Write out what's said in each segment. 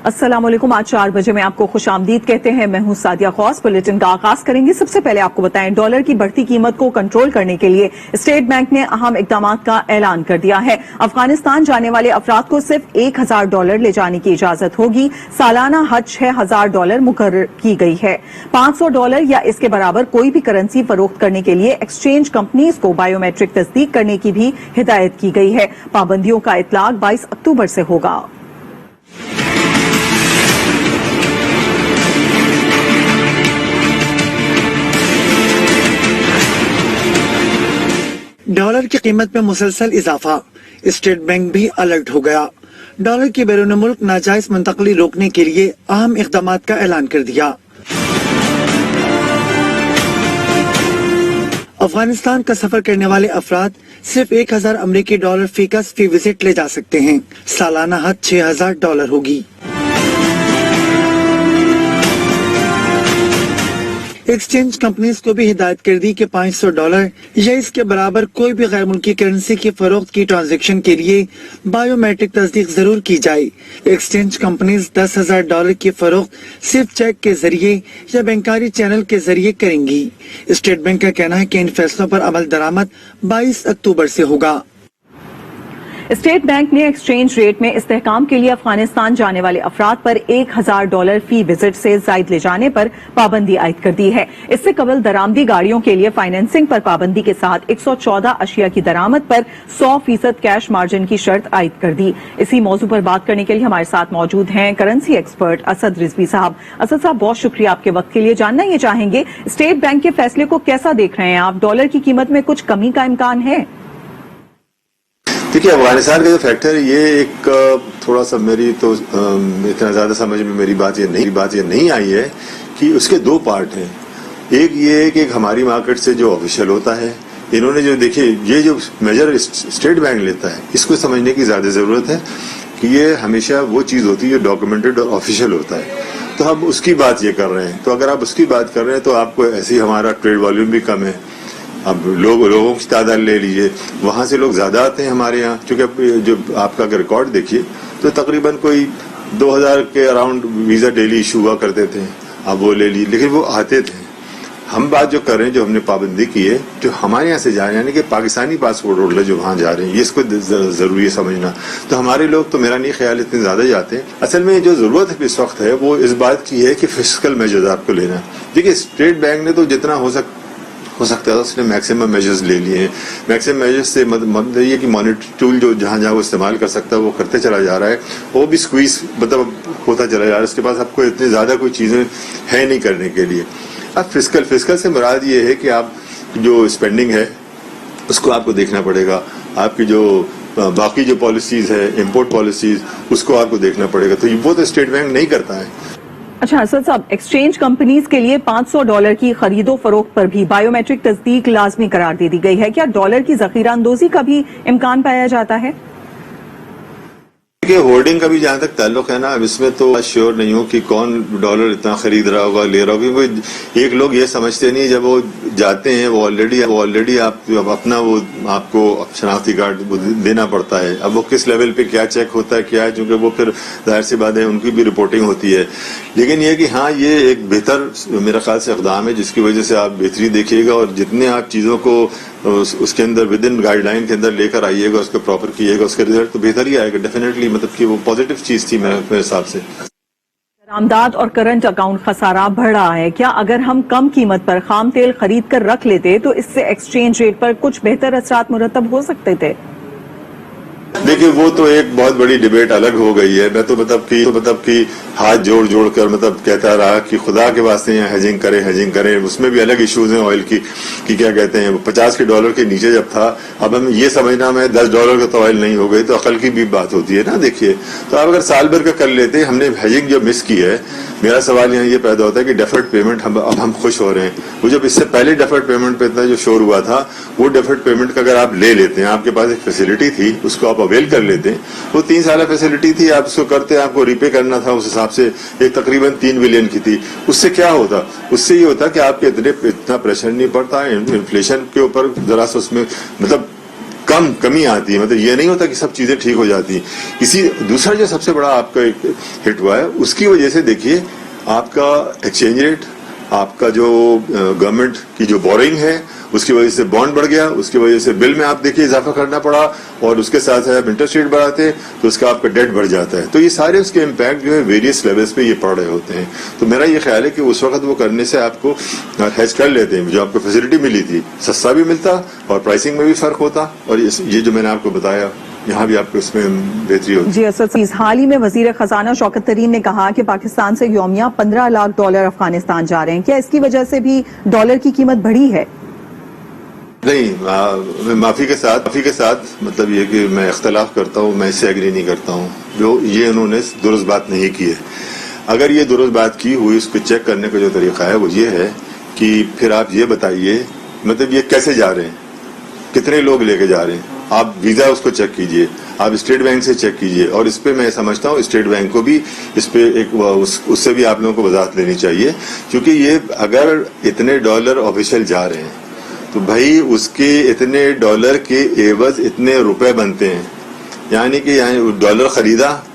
अस्सलाम वालेकुम। आज 4 बजे में आपको खुश आमदीद कहते हैं। मैं हूं सादिया खौस। बुलेटिन का आगाज करेंगे। सबसे पहले आपको बताएं, डॉलर की बढ़ती कीमत को कंट्रोल करने के लिए स्टेट बैंक ने अहम इकदाम का ऐलान कर दिया है। अफगानिस्तान जाने वाले अफराद को सिर्फ $1000 ले जाने की इजाजत होगी। सालाना हद $6000 मुकर्रर की गई है। $500 या इसके बराबर कोई भी करेंसी फरोख्त करने के लिए एक्सचेंज कंपनीज को बायोमेट्रिक तस्दीक करने की भी हिदायत की गई है। पाबंदियों का इतलाक 22 अक्टूबर से होगा। डॉलर की कीमत में मुसलसल इजाफा, स्टेट बैंक भी अलर्ट हो गया। डॉलर की बैरून मुल्क नाजायज मुंतकली रोकने के लिए अहम इकदाम का ऐलान कर दिया। अफगानिस्तान का सफर करने वाले अफराद सिर्फ $1000 फीकस फी विजिट ले जा सकते हैं। सालाना हद $6000 होगी। एक्सचेंज कंपनीज को भी हिदायत कर दी कि $500 या इसके बराबर कोई भी गैर मुल्की करेंसी की फरोख्त की ट्रांजैक्शन के लिए बायोमेट्रिक तस्दीक जरूर की जाए। एक्सचेंज कंपनीज $10,000 की फरोख्त सिर्फ चेक के जरिए या बैंकारी चैनल के जरिए करेंगी। स्टेट बैंक का कहना है कि इन फैसलों पर अमल दरामद 22 अक्टूबर से होगा। स्टेट बैंक ने एक्सचेंज रेट में इस्तेहकाम के लिए अफगानिस्तान जाने वाले अफराद पर $1000 फी विजिट से जायद ले जाने पर पाबंदी आयद कर दी है। इससे कबल दरामदी गाड़ियों के लिए फाइनेंसिंग पर पाबंदी के साथ 114 अशिया की दरामद पर 100% कैश मार्जिन की शर्त आयद कर दी। इसी मौजू पर बात करने के लिए हमारे साथ मौजूद हैं करेंसी एक्सपर्ट असद रिजवी साहब। असद साहब, बहुत शुक्रिया आपके वक्त के लिए। जानना ये चाहेंगे, स्टेट बैंक के फैसले को कैसा देख रहे हैं आप? डॉलर की कीमत में कुछ कमी का इम्कान है? देखिए, अफगानिस्तान का जो फैक्टर है, ये एक थोड़ा सा मेरी तो इतना ज्यादा समझ में मेरी बात ये नहीं आई है कि उसके दो पार्ट हैं। एक ये है कि हमारी मार्केट से जो ऑफिशियल होता है, इन्होंने जो देखिए ये जो मेजर स्टेट बैंक लेता है, इसको समझने की ज्यादा जरूरत है कि ये हमेशा वो चीज होती है जो डॉक्यूमेंटेड और ऑफिशियल होता है। तो हम उसकी बात ये कर रहे हैं। तो अगर आप उसकी बात कर रहे हैं तो आपको ऐसे ही हमारा ट्रेड वॉल्यूम भी कम है। अब लोगों की तादाद ले लीजिए, वहां से लोग ज्यादा आते हैं हमारे यहाँ, क्योंकि जो आपका अगर रिकॉर्ड देखिए तो तकरीबन कोई 2000 के अराउंड वीजा डेली इशू हुआ करते थे। अब वो ले ली, लेकिन वो आते थे। हम बात जो कर रहे हैं, जो हमने पाबंदी की है, जो हमारे यहाँ से जा रहे हैं, यानी कि पाकिस्तानी पासपोर्ट होल्डर जो वहां जा रहे हैं, ये इसको जरूरी है समझना। तो हमारे लोग तो मेरा नहीं ख्याल इतने ज्यादा जाते हैं। असल में जो जरूरत है इस वक्त है वो इस बात की है कि फिस्कल मेजर्स आपको लेना है। देखिए, स्टेट बैंक ने तो जितना हो सकता है उसने मैक्सिमम मेजर्स ले लिए हैं। मैक्सिमम मेजर्स से मतलब ये कि मॉनिटरी टूल जो जहां जहां वो इस्तेमाल कर सकता है वो करते चला जा रहा है। वो भी स्क्वीज मतलब होता चला जा रहा है। उसके पास आपको इतनी ज्यादा कोई चीजें है नहीं करने के लिए। अब फिस्कल से मुराद ये है कि आप जो स्पेंडिंग है उसको आपको देखना पड़ेगा। आपकी जो बाकी जो पॉलिसीज है, इम्पोर्ट पॉलिसीज, उसको आपको देखना पड़ेगा। तो वो तो स्टेट बैंक नहीं करता है। अच्छा असद साहब, एक्सचेंज कंपनीज के लिए $500 की खरीदो फरोख्त पर भी बायोमेट्रिक तस्दीक लाजमी करार दे दी गई है। क्या डॉलर की जखीरा अंदोजी का भी इम्कान पाया जाता है? होर्डिंग का भी जहां तक ताल्लुक है ना, अब इसमें तो श्योर नहीं हूं कि कौन डॉलर इतना खरीद रहा होगा, ले रहा होगा। क्योंकि एक लोग ये समझते नहीं, जब वो जाते हैं वो ऑलरेडी आप अपना वो आपको शनाख्ती कार्ड देना पड़ता है। अब वो किस लेवल पे क्या चेक होता है क्या है, चूंकि वो फिर जाहिर सी बात है उनकी भी रिपोर्टिंग होती है। लेकिन ये कि हाँ, ये एक बेहतर मेरे ख्याल से इक़दाम है जिसकी वजह से आप बेहतरी देखिएगा। और जितने आप चीजों को उसके अंदर विद इन गाइडलाइन के अंदर लेकर आइएगा, उसको प्रॉपर कीजिएगा, उसका रिजल्ट तो बेहतर ही आएगा डेफिनेटली। मतलब कि वो पॉजिटिव चीज थी मेरे हिसाब से। आमदाद और करंट अकाउंट खसारा बढ़ रहा है। क्या अगर हम कम कीमत पर खाम तेल खरीद कर रख लेते तो इससे एक्सचेंज रेट पर कुछ बेहतर असरात मुरतब हो सकते थे? देखिए, वो तो एक बहुत बड़ी डिबेट अलग हो गई है। मैं तो मतलब कि हाथ जोड़ कर मतलब कहता रहा कि खुदा के वास्ते यहाँ हेजिंग करें। उसमें भी अलग इश्यूज हैं ऑयल की कि क्या कहते हैं, $50 के नीचे जब था, अब हम ये समझना में $10 का तो ऑयल नहीं हो गई, तो अकल की भी बात होती है ना। देखिए, तो आप अगर साल भर का कर लेते, हमने हेजिंग जो मिस की है, मेरा सवाल यहाँ ये पैदा होता है कि डेफर्ड पेमेंट अब हम खुश हो रहे हैं। वो जब इससे पहले डेफर्ड पेमेंट पे इतना जो शोर हुआ था, वो डेफर्ड पेमेंट का अगर आप ले लेते हैं, आपके पास एक फैसिलिटी थी, उसको आप अवेल कर लेते हैं। वो 3 साल फैसिलिटी थी, आप उसको करते, आपको रीपे करना था उस हिसाब से, एक तकरीबन 3 बिलियन की थी। उससे क्या होता? उससे ये होता कि आपके इतना प्रेशर नहीं पड़ता, इन्फ्लेशन के ऊपर जरा सा उसमें मतलब कमी आती है, मतलब ये नहीं होता कि सब चीजें ठीक हो जाती हैं। इसी दूसरा जो सबसे बड़ा आपका एक हिट हुआ है उसकी वजह से देखिए आपका एक्सचेंज रेट, आपका जो गवर्नमेंट की जो बोरिंग है उसकी वजह से बॉन्ड बढ़ गया, उसकी वजह से बिल में आप देखिए इजाफा करना पड़ा, और उसके साथ साथ आप इंटरेस्ट रेट बढ़ाते तो उसका आपका डेट बढ़ जाता है। तो ये सारे उसके इम्पैक्ट जो है वेरियस लेवल्स पे ये पड़ रहे होते हैं। तो मेरा ये ख्याल है कि उस वक्त वो करने से आपको हेज कर लेते हैं, जो आपको फैसिलिटी मिली थी सस्ता भी मिलता और प्राइसिंग में भी फर्क होता, और ये जो मैंने आपको बताया यहाँ भी आपको इसमें बेहतरी होती है। जी असद अजीज, हाल ही में वजीर खजाना शौकत तरीन ने कहा कि पाकिस्तान से यौमिया 15 लाख डॉलर अफगानिस्तान जा रहे हैं, क्या इसकी वजह से भी डॉलर की कीमत बढ़ी है? नहीं, मैं माफी के साथ मतलब ये कि मैं इख्तलाफ करता हूँ, मैं इससे एग्री नहीं करता हूँ। जो ये उन्होंने दुरुस्त बात नहीं की है। अगर ये दुरुस्त बात की हुई, उसको चेक करने का जो तरीका है वो ये है कि फिर आप ये बताइए मतलब ये कैसे जा रहे हैं, कितने लोग लेके जा रहे हैं, आप वीजा उसको चेक कीजिए, आप स्टेट बैंक से चेक कीजिए। और इस पे मैं समझता हूँ स्टेट बैंक को भी इस पे उससे भी आप लोगों को वजाहत लेनी चाहिए, क्योंकि ये अगर इतने डॉलर ऑफिशियल जा रहे हैं तो भाई उसके इतने डॉलर के एवज इतने रुपए बनते हैं, यानी कि डॉलर खरीदा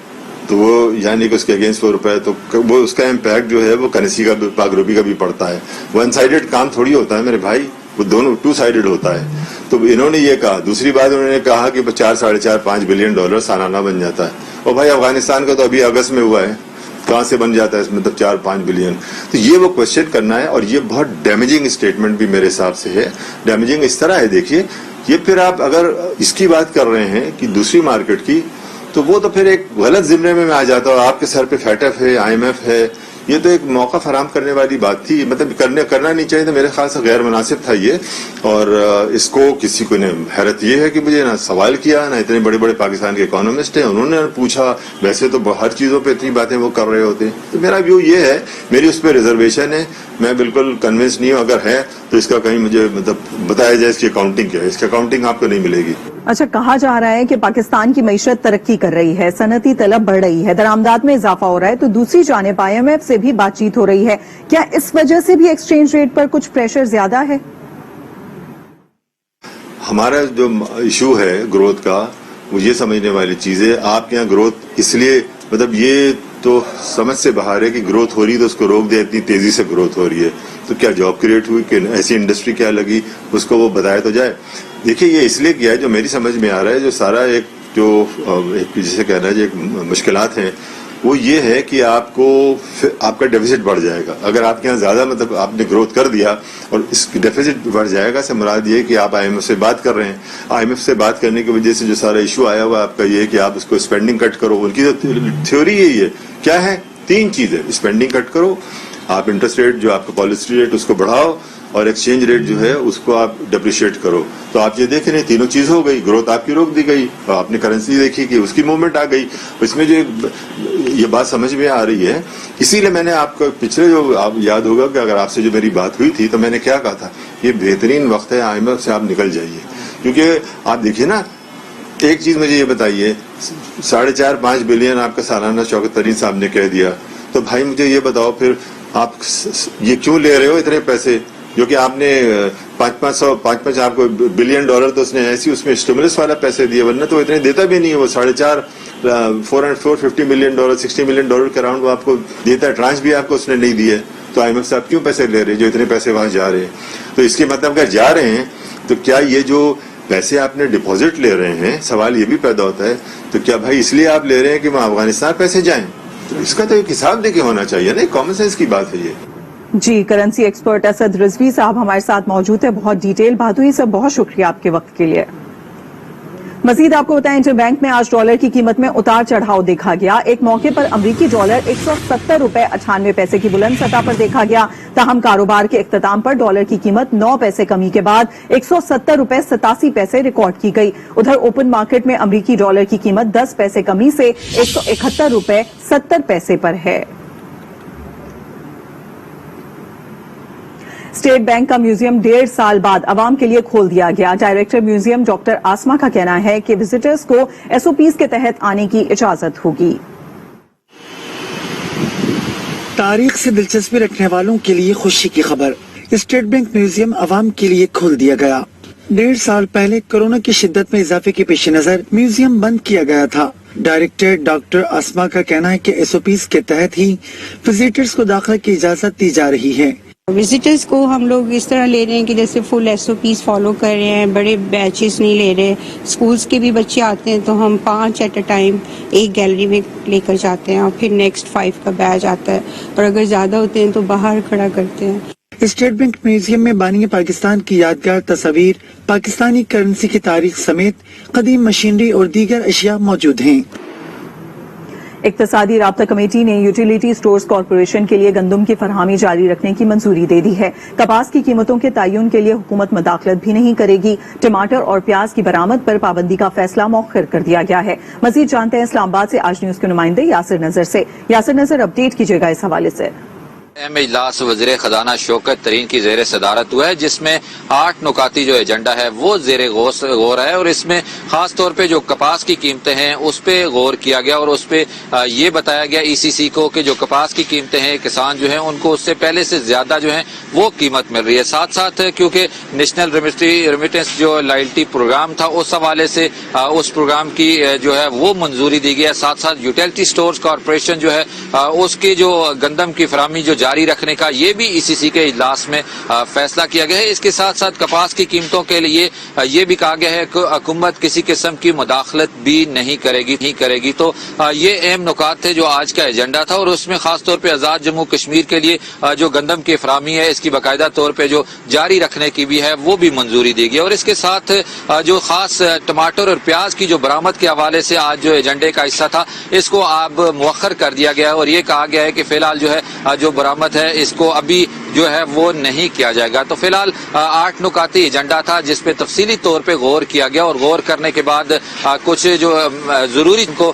तो वो यानी कि उसके अगेंस्ट वो रुपए, तो वो उसका इम्पैक्ट जो है वो करेंसी का पाकरूपी का भी पड़ता है। वन साइडेड काम थोड़ी होता है मेरे भाई, वो दोनों टू साइडेड होता है। तो इन्होंने ये कहा। दूसरी बात उन्होंने कहा कि 4, 4.5, 5 बिलियन डॉलर सालाना बन जाता है, और भाई अफगानिस्तान का तो अभी अगस्त में हुआ है, कहाँ से बन जाता है मतलब 4-5 बिलियन। तो ये वो क्वेश्चन करना है, और ये बहुत डैमेजिंग स्टेटमेंट भी मेरे हिसाब से है। डैमेजिंग इस तरह है, देखिए ये फिर आप अगर इसकी बात कर रहे हैं कि दूसरी मार्केट की, तो वो तो फिर एक गलत जिम्मे में आ जाता है। आपके सर पे फैटफ है, IMF है, ये तो एक मौका फराम करने वाली बात थी, मतलब करना नहीं चाहिए था। मेरे ख्याल से गैर मुनासिब था ये, और इसको किसी को ने हैरत ये है कि मुझे ना सवाल किया, ना इतने बड़े बड़े पाकिस्तान के इकोनॉमिस्ट हैं उन्होंने पूछा। वैसे तो हर चीजों पे इतनी बातें वो कर रहे होते हैं। तो मेरा व्यू ये है, मेरी उस पर रिजर्वेशन है, मैं बिल्कुल कन्विंस नहीं हूँ। अगर है तो इसका कहीं मुझे मतलब बताया जाए इसकी अकाउंटिंग क्या है। इसकी अकाउंटिंग आपको नहीं मिलेगी। अच्छा, कहा जा रहा है कि पाकिस्तान की मईशत तरक्की कर रही है, सनती तलब बढ़ रही है, दरामदात में इजाफा हो रहा है, तो दूसरी जानिब IMF से भी बातचीत हो रही है। क्या इस वजह से भी एक्सचेंज रेट पर कुछ प्रेशर ज्यादा है? हमारा जो इशू है ग्रोथ का, वो ये समझने वाली चीज है। आपके यहाँ ग्रोथ इसलिए मतलब ये तो समझ से बाहर है कि ग्रोथ हो रही है तो उसको रोक दे, इतनी तेजी से ग्रोथ हो रही है तो क्या जॉब क्रिएट हुई, कि ऐसी इंडस्ट्री क्या लगी, उसको वो बताया तो जाए। देखिए ये इसलिए किया है, जो मेरी समझ में आ रहा है, जो सारा एक जो एक जिसे कहना है जो एक मुश्किलात हैं, वो ये है कि आपका डेफिसिट बढ़ जाएगा। अगर आपके यहाँ ज्यादा मतलब आपने ग्रोथ कर दिया और इस डेफिसिट बढ़ जाएगा, से मुराद ये है कि आप IMF से बात कर रहे हैं। IMF से बात करने की वजह से जो सारा इशू आया हुआ आपका ये है कि आप उसको स्पेंडिंग कट करो। उनकी तो थ्योरी यही है। क्या है? 3 चीजें, स्पेंडिंग कट करो, आप इंटरेस्ट रेट जो आपका पॉलिसी रेट उसको बढ़ाओ, और एक्सचेंज रेट जो है उसको आप डिप्रिशिएट करो। तो आप ये देख रहे हैं, तीनों चीज हो गई, ग्रोथ आपकी रोक दी गई, और आपने करेंसी देखी कि उसकी मूवमेंट आ गई। इसमें जो ये बात समझ में आ रही है, इसीलिए मैंने आपको पिछले जो आप याद होगा कि अगर आपसे जो मेरी बात हुई थी तो मैंने क्या कहा था, ये बेहतरीन वक्त है IMF से आप निकल जाइए। क्योंकि आप देखिए ना, एक चीज मुझे ये बताइए, 4.5-5 बिलियन आपका सालाना शौकत तरीन साहब ने कह दिया, तो भाई मुझे ये बताओ फिर आप ये क्यों ले रहे हो इतने पैसे, जो कि आपने 5-5 आपको बिलियन डॉलर तो उसने ऐसी उसमें स्टिमुलस वाला पैसे दिए, वरना तो इतने देता भी नहीं है। वो 450 मिलियन डॉलर 60 मिलियन डॉलर के अराउंड वो आपको देता है, ट्रांच भी आपको उसने नहीं दिए। तो IMF से आप क्यों पैसे ले रहे हैं जो इतने पैसे वहां जा रहे हैं? तो इसके मतलब अगर जा रहे हैं तो क्या ये जो पैसे आपने डिपॉजिट ले रहे हैं, सवाल ये भी पैदा होता है, तो क्या भाई इसलिए आप ले रहे हैं कि वहां अफगानिस्तान पैसे जाएं? तो इसका तो एक हिसाब देके होना चाहिए ना, कॉमन सेंस की बात है ये। जी, करेंसी एक्सपर्ट असद रिजवी साहब हमारे साथ मौजूद है। बहुत डिटेल बात हुई, सब बहुत शुक्रिया आपके वक्त के लिए। मजीद आपको बताएं, इंटरबैंक में आज डॉलर की कीमत में उतार चढ़ाव देखा गया। एक मौके पर अमरीकी डॉलर 170 रुपए 98 पैसे की बुलंद सतह पर देखा गया। ताहम कारोबार के इख्तिताम पर डॉलर की कीमत 9 पैसे कमी के बाद 170 रुपए 87 पैसे रिकॉर्ड की गई। उधर ओपन मार्केट में अमरीकी डॉलर की कीमत 10 पैसे कमी से 171 रुपए 70 पैसे पर है। स्टेट बैंक का म्यूजियम 1.5 साल बाद आवाम के लिए खोल दिया गया। डायरेक्टर म्यूजियम डॉक्टर आसमा का कहना है कि विजिटर्स को SOPs के तहत आने की इजाजत होगी। तारीख से दिलचस्पी रखने वालों के लिए खुशी की खबर, स्टेट बैंक म्यूजियम आवाम के लिए खोल दिया गया। 1.5 साल पहले कोरोना की शिद्दत में इजाफे के पेश नजर म्यूजियम बंद किया गया था। डायरेक्टर डॉक्टर अस्मा का कहना है कि SOPs के तहत ही विजिटर्स को दाखिला की इजाजत दी जा रही है। विजिटर्स को हम लोग इस तरह ले रहे हैं कि जैसे फुल SOPs फॉलो कर रहे हैं, बड़े बैचेस नहीं ले रहे। स्कूल्स के भी बच्चे आते हैं तो हम 5 एट अ टाइम एक गैलरी में लेकर जाते हैं और फिर नेक्स्ट 5 का बैच आता है, और अगर ज्यादा होते हैं तो बाहर खड़ा करते हैं। स्टेट बैंक म्यूजियम में बानी पाकिस्तान की यादगार तस्वीर, पाकिस्तानी करेंसी की तारीख समेत कदीम मशीनरी और दीगर अशिया मौजूद हैं। इक्तसादी राब्ता कमेटी ने यूटिलिटी स्टोर्स कॉरपोरेशन के लिए गंदम की फरहमी जारी रखने की मंजूरी दे दी है। कपास की कीमतों के तयन के लिए हुकूमत मदाखलत भी नहीं करेगी। टमाटर और प्याज की बरामद पर पाबंदी का फैसला मौखर कर दिया गया है। मजीद जानते हैं इस्लामाबाद से आज न्यूज के नुमाइंदे यासिर नजर से। यासिर नजर, अपडेट कीजिएगा इस हवाले से। अहम इजलास वज़ीर खजाना शौकत तरीन की जेर सदारत हुआ है, जिसमें 8 नुकाती जो एजेंडा है वो जेर गौर है, और इसमें खास तौर पे जो कपास की कीमतें हैं उस पे गौर किया गया, और उस पे ये बताया गया ECC को कि जो कपास की कीमतें हैं किसान जो हैं उनको उससे पहले से ज्यादा जो है वो कीमत मिल रही है। साथ साथ क्योंकि नेशनल रेमिटेंस जो लॉयल्टी प्रोग्राम था उस हवाले से उस प्रोग्राम की जो है वो मंजूरी दी गई है। साथ साथ यूटिलिटी स्टोर्स कॉरपोरेशन जो है उसकी जो गंदम की फराहमी जो जारी रखने का ये भी ECC के इजलास में फैसला किया गया है। इसके साथ साथ कपास की कीमतों के लिए ये भी कहा गया है कि हुकूमत किसी किस्म की मुदाखलत भी नहीं करेगी। तो ये अहम नुकात थे जो आज का एजेंडा था, और उसमें खास तौर पे आजाद जम्मू कश्मीर के लिए जो गंदम की फराहमी है इसकी बाकायदा तौर पे जो जारी रखने की भी है वो भी मंजूरी दी गई। और इसके साथ जो खास टमाटर और प्याज की जो बरामद के हवाले से आज जो एजेंडे का हिस्सा था इसको अब मुअख्खर कर दिया गया है, और ये कहा गया है कि फिलहाल जो है जो बरामद है इसको अभी जो है वो नहीं किया जाएगा। तो फिलहाल 8 नुकाती एजेंडा था जिस पे तफसीली तौर पे गौर किया गया, और गौर करने के बाद कुछ जो जरूरी को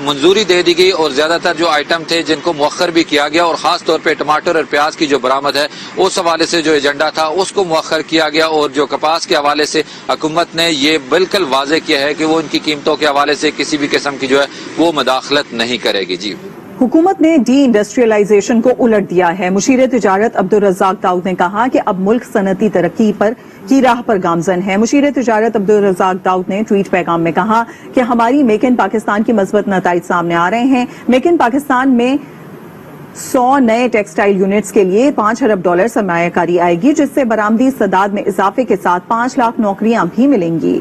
मंजूरी दे दी गई, और ज्यादातर जो आइटम थे जिनको मुअख्खर भी किया गया, और खास तौर पे टमाटर और प्याज की जो बरामद है उस हवाले से जो एजेंडा था उसको मुअख्खर किया गया। और जो कपास के हवाले से हुकूमत ने ये बिल्कुल वाज़ेह किया है कि वो इनकी कीमतों के हवाले से किसी भी किस्म की जो है वो मुदाखलत नहीं करेगी। जी, हुकूमत ने डी इंडस्ट्रियलाइजेशन को उलट दिया है। मुशीर तिजारत अब्दुल रज़ाक दाऊद ने कहा कि अब मुल्क सनती तरक्की की राह पर गामजन है। मुशीर तिजारत अब्दुल रज़ाक दाऊद ने ट्वीट पैगाम में कहा कि हमारी मेक इन पाकिस्तान की मजबूत नताइज सामने आ रहे हैं। मेक इन पाकिस्तान में 100 नए टेक्सटाइल यूनिट्स के लिए $5 अरब सरमायाकारी आएगी, जिससे बरामदी सदाद में इजाफे के साथ 5 लाख नौकरियां भी मिलेंगी।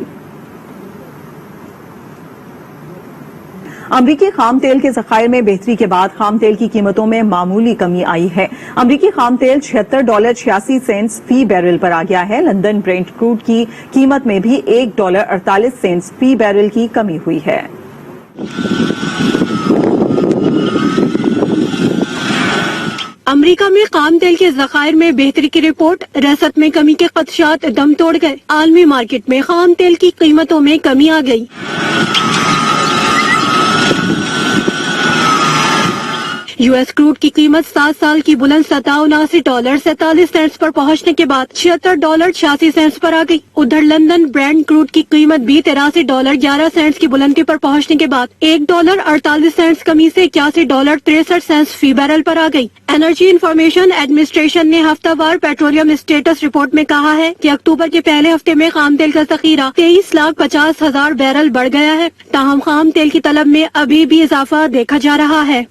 अमरीकी खाम तेल के ज़खायर में बेहतरी के बाद खाम तेल की कीमतों में मामूली कमी आई है। अमरीकी खाम तेल $76.86 फी बैरल पर आ गया है। लंदन ब्रेंट क्रूड की कीमत में भी $1.48 फी बैरल की कमी हुई है। अमेरिका में खाम तेल के ज़खायर में बेहतरी की रिपोर्ट, रसद में कमी के खदशात दम तोड़ गए। आलमी मार्केट में खाम तेल की कीमतों में कमी आ गई। US क्रूड की कीमत 7 साल की बुलंद सतह $79.47 पर पहुंचने के बाद $76.86 पर आ गई। उधर लंदन ब्रेंट क्रूड की कीमत भी $83.11 की बुलंदी पर पहुंचने के बाद $1.48 कमी से $81.63 फी बैरल पर आ गई। एनर्जी इंफॉर्मेशन एडमिनिस्ट्रेशन ने हफ्तावार पेट्रोलियम स्टेटस रिपोर्ट में कहा है कि अक्टूबर के पहले हफ्ते में खाम तेल का जखीरा 23,50,000 बैरल बढ़ गया है। ताहम खाम तेल की तलब में अभी भी इजाफा देखा जा रहा है।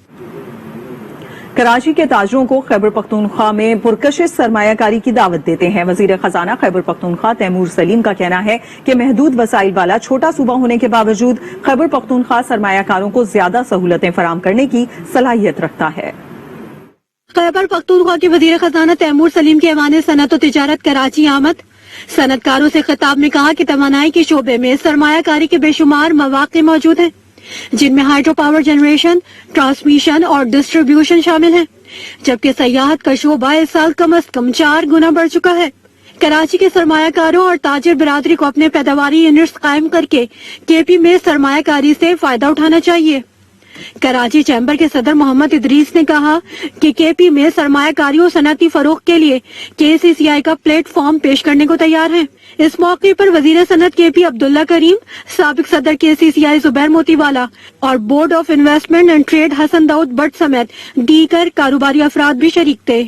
कराची के ताजरों को खैबर पख्तूनख्वा में पुरकशिश सरमायाकारी की दावत देते हैं। वजीर खजाना खैबर पख्तूनख्वा तैमूर सलीम का कहना है कि महदूद वसाइल वाला छोटा सूबा होने के बावजूद खैबर पख्तूनख्वा सरमायाकारों को ज्यादा सहूलतें फराम करने की सलाहियत रखता है। खैबर पख्तूनख्वा के वजीर खजाना तैमूर सलीम के ऐवान सनत और तिजारत कराची आमद सनतकारों से खिताब में कहा कि तवानाई के शोबे में सरमायाकारी के बेशुमार मौके मौजूद हैं, जिनमें हाइड्रो पावर जनरेशन, ट्रांसमिशन और डिस्ट्रीब्यूशन शामिल है, जबकि सयाहत का शोबा इस साल कम अज कम 4 गुना बढ़ चुका है। कराची के सरमायाकारों और ताजिर बिरादरी को अपने पैदावारी यूनिट्स कायम करके KP में सरमायाकारी से फायदा उठाना चाहिए। कराची चैम्बर के सदर मोहम्मद इदरीस ने कहा कि KP में सरमायाकारी और सनती फरोख के लिए KCCI का प्लेटफॉर्म पेश करने को तैयार है। इस मौके पर वजीर सनत KP अब्दुल्ला करीम, साबिक सदर KCCI जुबैर मोतीवाला और board of investment and trade Hassan Dawood Bhatt समेत दीगर कारोबारी अफराद भी शरीक थे।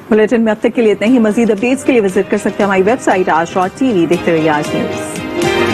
बुलेटिन में अब तक के लिए इतना ही। मजीद अपडेट्स के लिए विजिट कर सकते हैं हमारी वेबसाइट आज.tv। देखते रहिए आज न्यूज।